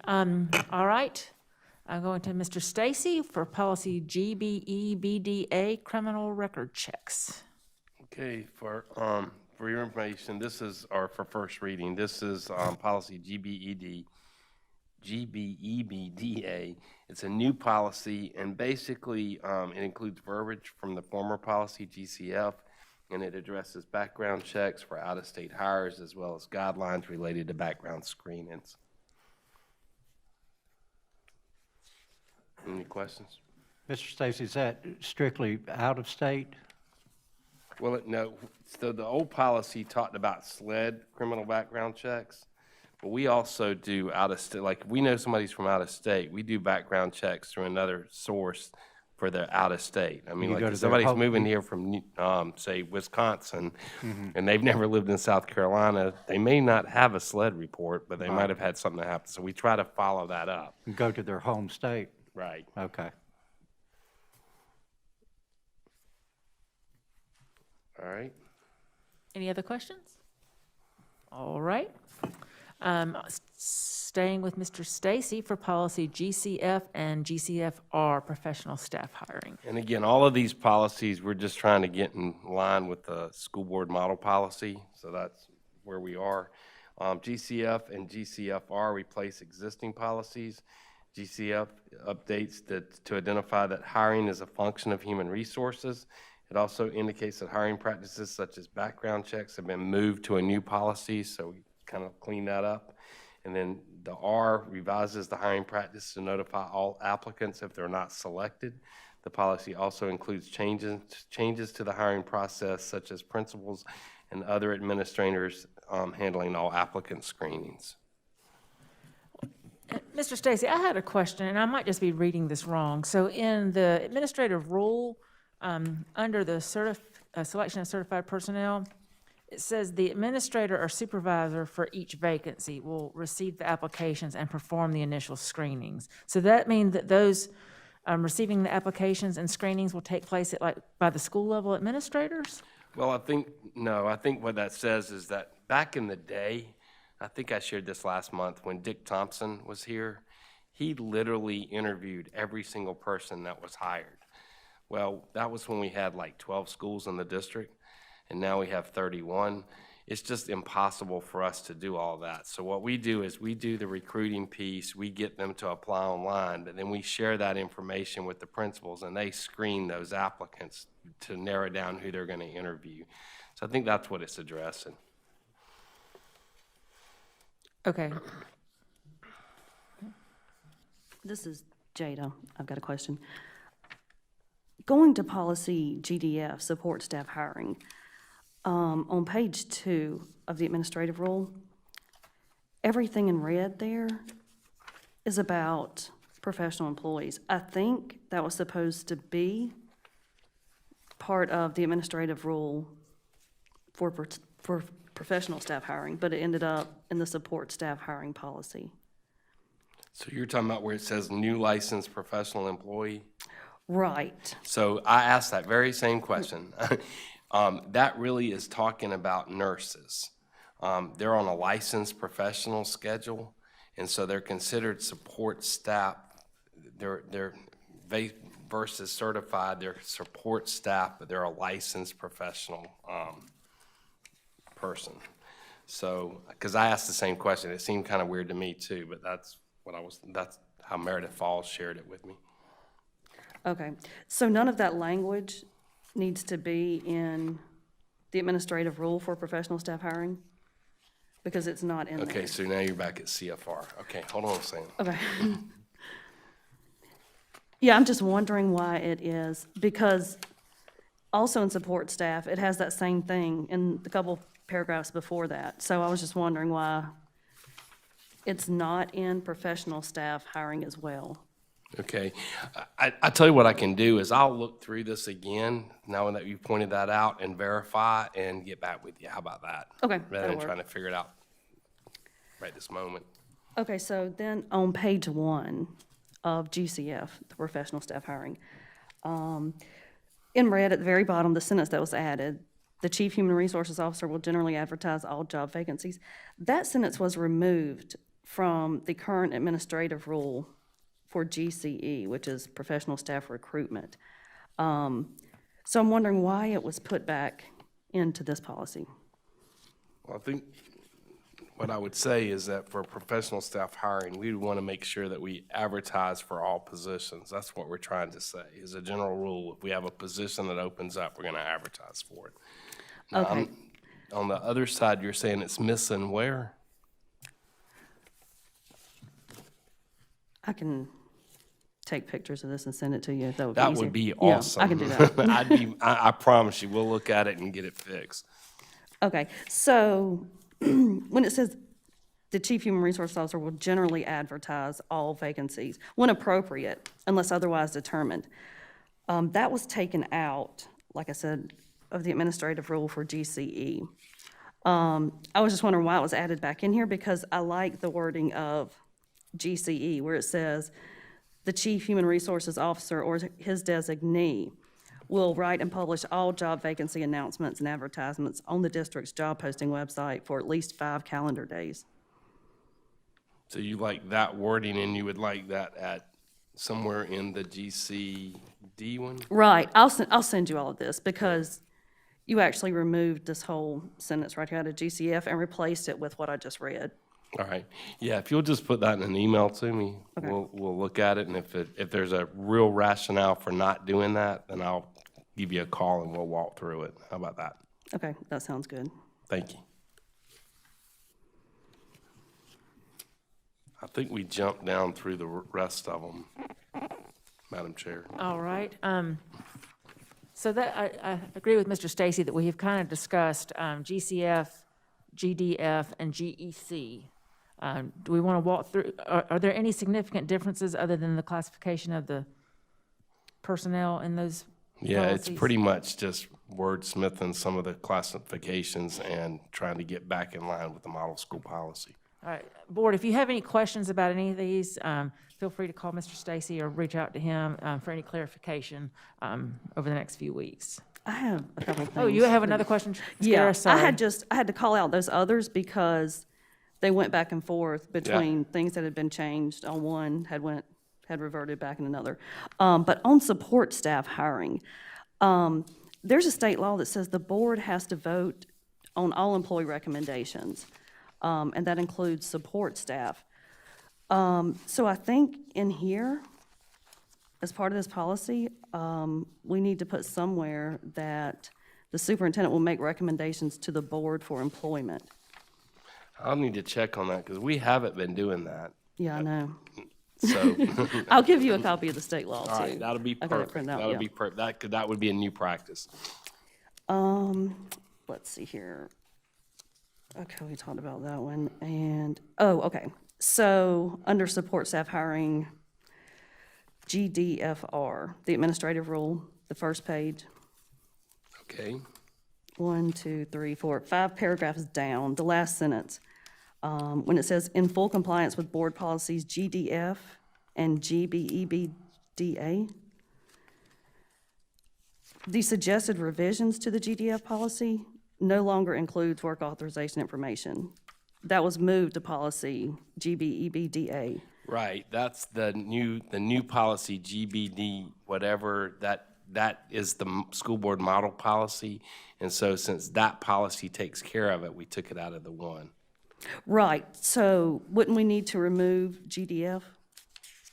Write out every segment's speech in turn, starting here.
All right. I'm going to Mr. Stacy for policy GBEBDA, criminal record checks. Okay, for your information, this is, or for first reading, this is policy GBEBDA. It's a new policy, and basically it includes verbiage from the former policy GCF, and it addresses background checks for out-of-state hires as well as guidelines related to background screenings. Any questions? Mr. Stacy, is that strictly out of state? Well, no, so the old policy talked about SLED criminal background checks, but we also do out-of-state, like if we know somebody's from out of state, we do background checks through another source for their out-of-state. I mean, You like go if to their somebody's home- moving here from, say, Wisconsin, and they've never lived in South Carolina, they may not have a SLED report, but they might have had something that happened. So we try to follow that up. Go to their home state? Right. Okay. All right. Any other questions? All right. Staying with Mr. Stacy for policy GCF and GCFR, professional staff hiring. And again, all of these policies, we're just trying to get in line with the school board model policy, so that's where we are. GCF and GCFR replace existing policies. GCF updates to identify that hiring is a function of human resources. It also indicates that hiring practices such as background checks have been moved to a new policy, so we kind of clean that up. And then the R revises the hiring practice to notify all applicants if they're not selected. The policy also includes changes to the hiring process, such as principals and other administrators handling all applicant screenings. Mr. Stacy, I had a question, and I might just be reading this wrong. So in the administrative rule, under the selection of certified personnel, it says the administrator or supervisor for each vacancy will receive the applications and perform the initial screenings. So that means that those receiving the applications and screenings will take place at by the school level administrators? Well, I think what that says is that back in the day, I think I shared this last month when Dick Thompson was here, he literally interviewed every single person that was hired. Well, that was when we had like 12 schools in the district, and now we have 31. It's just impossible for us to do all that. So what we do is we do the recruiting piece, we get them to apply online, but then we share that information with the principals, and they screen those applicants to narrow down who they're going to interview. So I think that's what it's addressing. Okay. This is Jada. I've got a question. Going to policy GDF, support staff hiring, on page 2 of the administrative rule, everything in red there is about professional employees. I think that was supposed to be part of the administrative rule for professional staff hiring, but it ended up in the support staff hiring policy. So you're talking about where it says new licensed professional employee? Right. So I asked that very same question. That really is talking about nurses. They're on a licensed professional schedule, and so they're considered support staff. They versus certified, they're support staff, but they're a licensed professional person. So, because I asked the same question, it seemed kind of weird to me too, but that's how Meredith Falls shared it with me. Okay, so none of that language needs to be in the administrative rule for professional staff hiring? Because it's not in there. Okay, so now you're back at CFR. Okay, hold on a second. Okay. Yeah, I'm just wondering why it is, because also in support staff, it has that same thing in the couple paragraphs before that. So I was just wondering why it's not in professional staff hiring as well. Okay, I tell you what I can do is I'll look through this again, now that you pointed that out, and verify and get back with you. How about that? Okay, Rather that'll than work. trying to figure it out right this moment. Okay, so then on page 1 of GCF, the professional staff hiring, in red at the very bottom, the sentence that was added, the chief human resources officer will generally advertise all job vacancies. That sentence was removed from the current administrative rule for GCE, which is professional staff recruitment. So I'm wondering why it was put back into this policy. Well, I think what I would say is that for professional staff hiring, we would want to make sure that we advertise for all positions. That's what we're trying to say. As a general rule, if we have a position that opens up, we're going to advertise for it. Now, Okay. On the other side, you're saying it's missing where? I can take pictures of this and send it to you. That would be That easier. would be Yeah, awesome. I can do that. I promise you, we'll look at it and get it fixed. Okay, so when it says the chief human resource officer will generally advertise all vacancies when appropriate, unless otherwise determined. That was taken out, like I said, of the administrative rule for GCE. I was just wondering why it was added back in here, because I like the wording of GCE, where it says, the chief human resources officer or his designee will write and publish all job vacancy announcements and advertisements on the district's job posting website for at least 5 calendar days. So you like that wording, and you would like that at somewhere in the GCD one? Right, I'll send you all of this, because you actually removed this whole sentence right here out of GCF and replaced it with what I just read. All right. Yeah, if you'll just put that in an email to me, Okay. we'll look at it, and if there's a real rationale for not doing that, then I'll give you a call and we'll walk through it. How about that? Okay, that sounds good. Thank you. I think we jumped down through the rest of them, Madam Chair. All right. So that, I agree with Mr. Stacy that we have kind of discussed GCF, GDF, and GEC. Do we want to walk through, are there any significant differences other than the classification of the personnel in those Yeah, it's policies? pretty much just wordsmithing some of the classifications and trying to get back in line with the model school policy. All right, Board, if you have any questions about any of these, feel free to call Mr. Stacy or reach out to him for any clarification over the next few weeks. I have a couple of things. Oh, you have another question, Yeah, Sarah? Sorry. I had to call out those others because they went back and forth between things that had been changed on one, had reverted back in another. But on support staff hiring, there's a state law that says the board has to vote on all employee recommendations, and that includes support staff. So I think in here, as part of this policy, we need to put somewhere that the superintendent will make recommendations to the board for employment. I'll need to check on that because we haven't been doing that. Yeah, I know. So, I'll give you a copy of the state law, too. all right, that'll be I got it perfect. printed out, That'll yeah. be perfect. That would be a new practice. Let's see here. Okay, we talked about that one, and, oh, okay. So, under support staff hiring, GDFR, the administrative rule, the first page, Okay. 1, 2, 3, 4, 5 paragraphs down, the last sentence, when it says, in full compliance with board policies GDF and GBEBDA, the suggested revisions to the GDF policy no longer includes work authorization information. That was moved to policy GBEBDA. Right, that's the new policy, GBD, whatever, that is the school board model policy. And so since that policy takes care of it, we took it out of the one. Right, so wouldn't we need to remove GDF?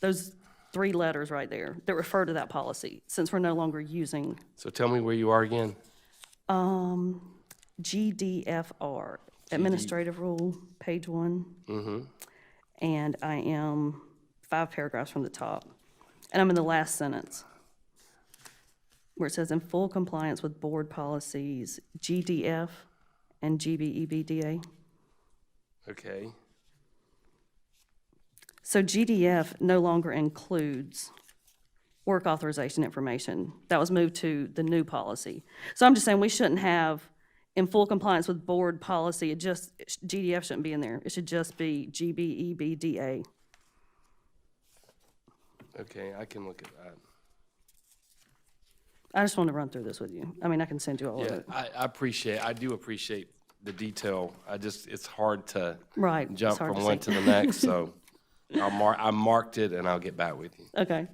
Those 3 letters right there that refer to that policy, since we're no longer using So tell me where you are again. GDFR, administrative rule, page 1. And I am 5 paragraphs from the top. And I'm in the last sentence, where it says, in full compliance with board policies GDF and GBEBDA. Okay, So GDF no longer includes work authorization information. That was moved to the new policy. So I'm just saying we shouldn't have, in full compliance with board policy, GDF shouldn't be in there. It should just be GBEBDA. okay, I can look at that. I just want to run through this with you. I mean, I can send you all of Yeah, it. I do appreciate the detail. It's hard to Right. it's jump hard from to one see. to the next, so I marked it and I'll get back with you. Okay.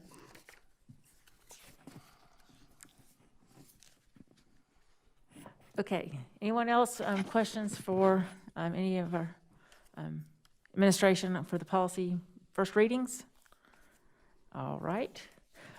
Okay, anyone else, questions for, any of our, administration for the policy first readings? All right.